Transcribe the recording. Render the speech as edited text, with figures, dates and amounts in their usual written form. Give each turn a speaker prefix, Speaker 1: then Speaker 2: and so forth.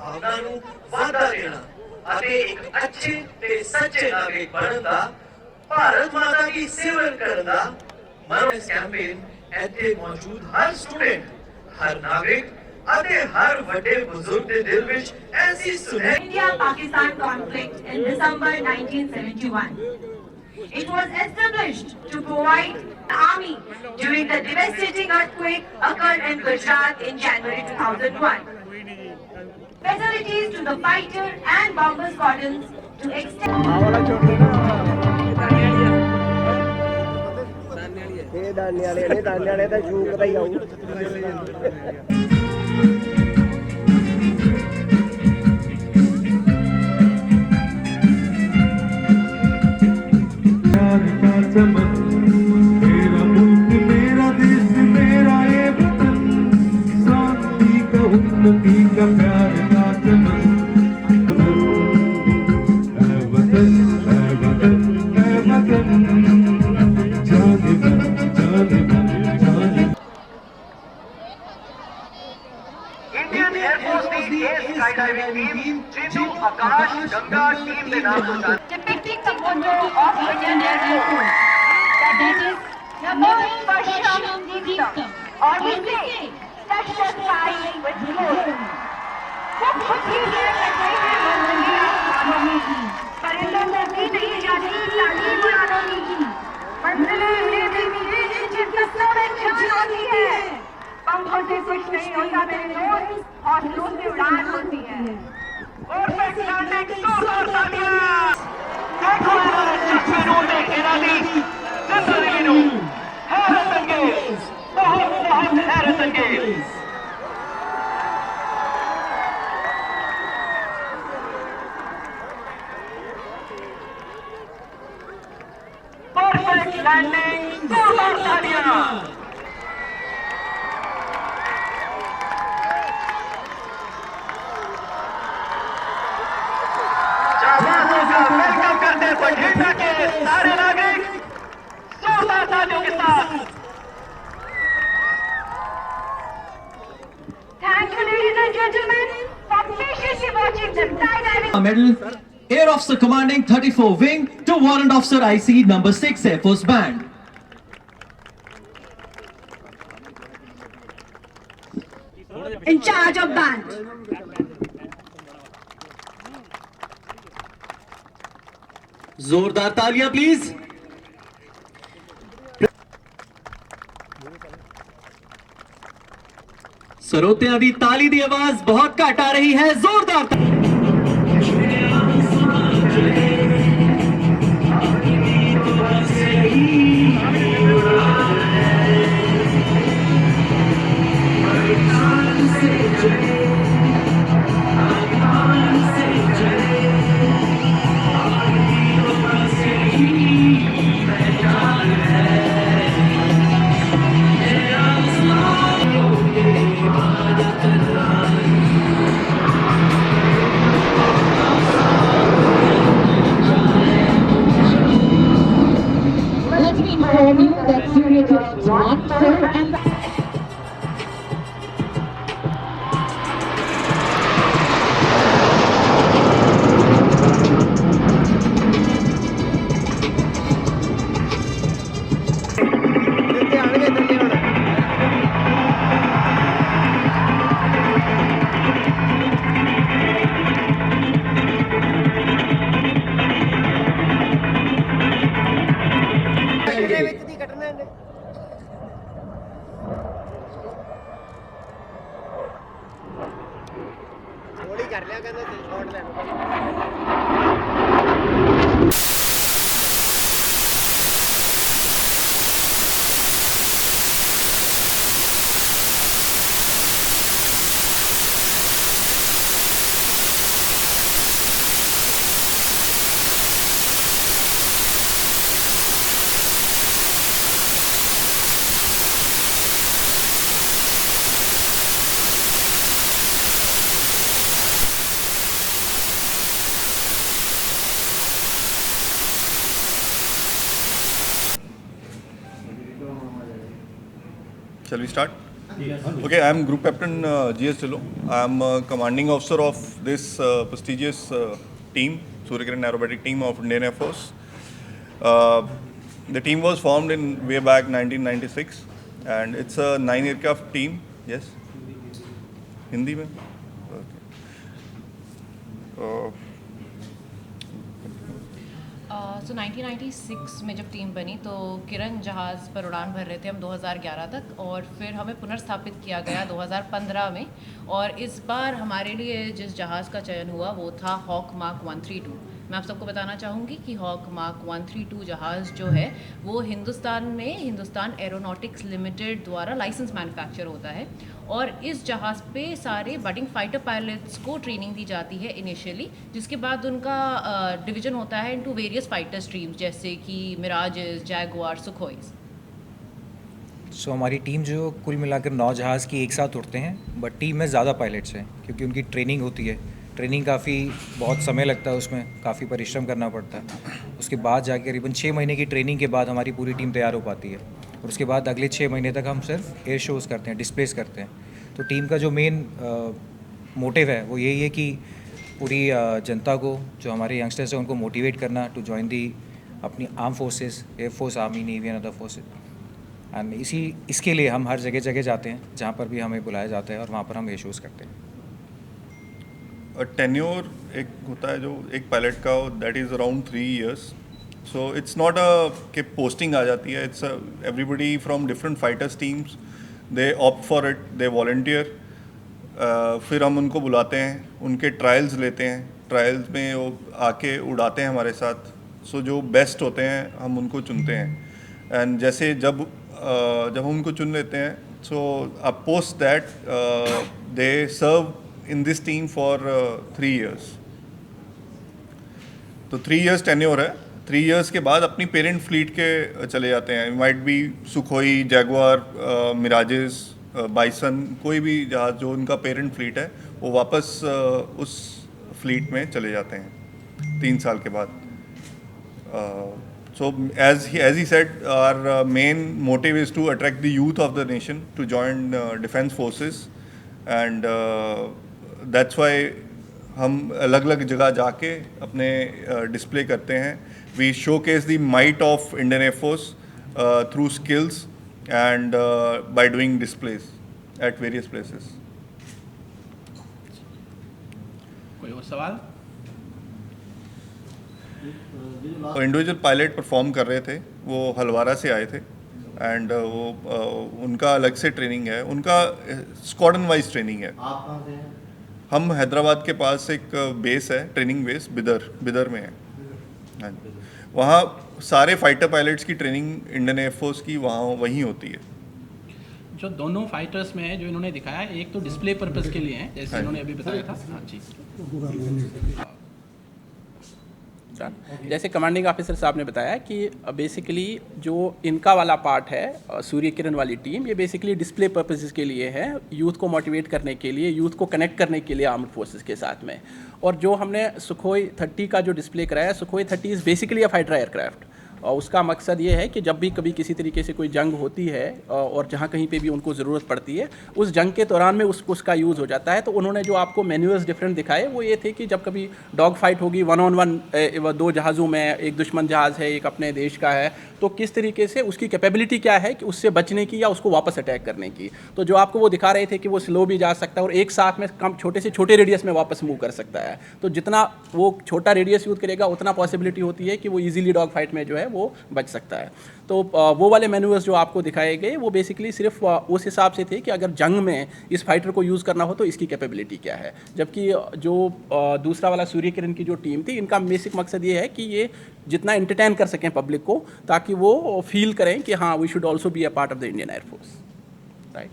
Speaker 1: ਭਾਵਨਾ ਨੂੰ ਵਾਧਾ ਦੇਣਾ ਅਤੇ ਇੱਕ ਅੱਛੇ ਤੇ ਸੱਚੇ ਨਾਗਰਿਕ ਬਣਨ ਦਾ ਭਾਰਤ ਮਾਤਾ ਦੀ ਸੇਵਾ ਕਰਨ ਦਾ ਮਨੋਰਥ ਕੈਂਪੇਨ ਇੱਥੇ ਮੌਜੂਦ ਹਰ ਸਟੂਡੈਂਟ ਹਰ ਨਾਗਰਿਕ ਅਤੇ ਹਰ ਵੱਡੇ ਬਜ਼ੁਰਗ ਦੇ ਦਿਲ ਵਿੱਚ ਐਸੀ ਸੁਨਹਿਰੀ
Speaker 2: India-Pakistan conflict in December 1971. It was established to provide the army during the devastating earthquake occurred in Gujarat in January 2001. Facilities to the fighter and bomber squadrons to extend.
Speaker 3: दाने वाले तो शूक का ही आऊँ
Speaker 4: चमन मेरा मुल्क मेरा देश मेरा ये वतन शांति का उन्नति का प्यार का चमन है वतन है वतन है वतन जाने मन जाने मन जाने
Speaker 5: इंडियन एयरफोर्स की एयर स्काईडाइविंग टीम जिंदू आकाश गंगा टीम के नाम से
Speaker 2: Depicting the motto of Indian Air Force, that is, Namo Varsham Deeptam, or we say, touch the sky with glory. बहुत ही परिंदों को भी नहीं जाती तालीम उड़ाने की मंजिलें उन्हें भी मिले जिन किस्मों में जान होती है पंखों से कुछ नहीं होता मेरे दोस्त हौसलों से उड़ान होती है और मैं खिलाने को तालियां देखो चश्मे ने घेरा दी जिंदगी नू हैरत अंगेज बहुत बहुत हैरत अंगेज परफेक्ट लैंडिंग जोरदार तालियां वेलकम करते हैं बठिंडा के सारे नागरिक जोरदार तालियों के साथ Thank you, ladies and gentlemen, for patiently watching the skydiving.
Speaker 6: Medal, Air Officer Commanding 34 Wing to Warrant Officer IC Number 6 Air Force Band.
Speaker 2: In charge of band.
Speaker 6: जोरदार तालियां प्लीज। सरोतियां दी ताली दी आवाज बहुत घट आ रही है, जोरदार
Speaker 7: Let me inform you that Syria is 1, 4 and
Speaker 3: कर लिया कहते शॉट लेना
Speaker 8: Shall we start? Okay, I am Group Captain GS Dhillon. I am commanding officer of this prestigious team, Surya Kiran Aerobatic Team of Indian Air Force. The team was formed in way back 1996, and it's a 9 aircraft team. Yes, Hindi में.
Speaker 9: सो 1996 में जब team बनी तो किरण जहाज़ पर उड़ान भर रहे थे हम 2011 तक, और फिर हमें पुनर्स्थापित किया गया 2015 में। और इस बार हमारे लिए जिस जहाज़ का चयन हुआ वो था हॉक मार्क 132। मैं आप सबको बताना चाहूँगी कि हॉक मार्क 132 जहाज़ जो है वो हिंदुस्तान में हिंदुस्तान एरोनॉटिक्स लिमिटेड द्वारा लाइसेंस मैन्युफैक्चर होता है, और इस जहाज़ पे सारे बडिंग फाइटर पायलट्स को ट्रेनिंग दी जाती है इनिशियली, जिसके बाद उनका डिवीज़न होता है इनटू वेरियस फाइटर स्ट्रीम्स जैसे कि मिराजेस, जैगुआर, सुखोईस।
Speaker 10: सो हमारी टीम जो कुल मिलाकर 9 जहाज़ की एक साथ उड़ते हैं, बट टीम में ज़्यादा पायलट्स हैं क्योंकि उनकी ट्रेनिंग होती है। ट्रेनिंग काफ़ी बहुत समय लगता है, उसमें काफ़ी परिश्रम करना पड़ता है। उसके बाद जाके करीबन 6 महीने की ट्रेनिंग के बाद हमारी पूरी टीम तैयार हो पाती है, और उसके बाद अगले 6 महीने तक हम सिर्फ एयर शोज़ करते हैं, डिस्प्लेस करते हैं। तो टीम का जो मेन मोटिव है वो यही है कि पूरी जनता को, जो हमारे यंगस्टर्स हैं, उनको मोटिवेट करना टू जॉइन दी अपनी arm forces, air force, army, navy and other forces. And इसके लिए हम हर जगह जगह जाते हैं जहाँ पर भी हमें बुलाया जाता है, और वहाँ पर हम एयर शोज़ करते हैं।
Speaker 8: टेन्योर एक होता है जो एक पायलट का, that is around 3 years. So it's not a कि पोस्टिंग आ जाती है, it's everybody from different fighters teams, they opt for it, they volunteer. फिर हम उनको बुलाते हैं, उनके ट्रायल्स लेते हैं, ट्रायल्स में वो आके उड़ाते हैं हमारे साथ। सो जो बेस्ट होते हैं हम उनको चुनते हैं, एंड जैसे जब हम उनको चुन लेते हैं, so post that they serve in this team for 3 years. तो 3 years टेन्योर है। 3 years के बाद अपनी पेरेंट फ्लीट के चले जाते हैं। Might be Sukhoi, Jaguar, Mirages, bison, कोई भी जहाज़ जो उनका पेरेंट फ्लीट है वो वापस उस फ्लीट में चले जाते हैं 3 साल के बाद। So as he said, our main motive is to attract the youth of the nation to join defense forces, and that's why हम अलग अलग जगह जाके अपने डिस्प्ले करते हैं। We showcase the might of Indian Air Force through skills and by doing displays at various places.
Speaker 11: कोई और सवाल?
Speaker 8: इंडिविजुअल पायलट परफॉर्म कर रहे थे, वो हलवारा से आए थे, एंड वो उनका अलग से ट्रेनिंग है, उनका स्क्वाड्रन वाइज ट्रेनिंग है।
Speaker 3: आप कहाँ से हैं?
Speaker 8: हम हैदराबाद के पास एक बेस है, ट्रेनिंग बेस बिदर में है। हाँ जी, वहाँ सारे फाइटर पायलट्स की ट्रेनिंग इंडियन एयरफोर्स की वहीं होती है।
Speaker 11: जो दोनों फाइटर्स में है जो इन्होंने दिखाया, एक तो डिस्प्ले पर्पस के लिए है जैसे इन्होंने अभी बताया था। हाँ जी, जैसे कमांडिंग ऑफिसर साहब ने बताया कि बेसिकली जो इनका वाला पार्ट है सूर्य किरण वाली टीम, ये बेसिकली डिस्प्ले पर्पसेस के लिए है, यूथ को मोटिवेट करने के लिए, यूथ को कनेक्ट करने के लिए आर्म्ड फोर्सेस के साथ में। और जो हमने सुखोई 30 का जो डिस्प्ले कराया, Sukhoi 30 is basically a fighter aircraft, और उसका मकसद ये है कि जब भी कभी किसी तरीके से कोई जंग होती है और जहाँ कहीं पे भी उनको ज़रूरत पड़ती है, उस जंग के दौरान में उसका यूज़ हो जाता है। तो उन्होंने जो आपको मैन्यूअल्स डिफरेंट दिखाए वो ये थे कि जब कभी डॉग फाइट होगी 1-on-1 2 जहाज़ों में, एक दुश्मन जहाज़ है, एक अपने देश का है, तो किस तरीके से उसकी कैपेबिलिटी क्या है कि उससे बचने की या उसको वापस अटैक करने की। तो जो आपको वो दिखा रहे थे कि वो स्लो भी जा सकता है और एक साथ में कम छोटे से छोटे रेडियस में वापस मूव कर सकता है। तो जितना वो छोटा रेडियस यूज़ करेगा उतना पॉसिबिलिटी होती है कि वो ईजिली डॉग फाइट में जो है वो बच सकता है। तो वो वाले मैन्यूअल्स जो आपको दिखाए गए वो बेसिकली सिर्फ उस हिसाब से थे कि अगर जंग में इस फाइटर को यूज़ करना हो तो इसकी कैपेबिलिटी क्या है। जबकि जो दूसरा वाला सूर्य किरण की जो टीम थी, इनका बेसिक मकसद ये है कि ये जितना एंटरटेन कर सकें पब्लिक को, ताकि वो फील करें कि हाँ we should also be a part of the Indian air force, right.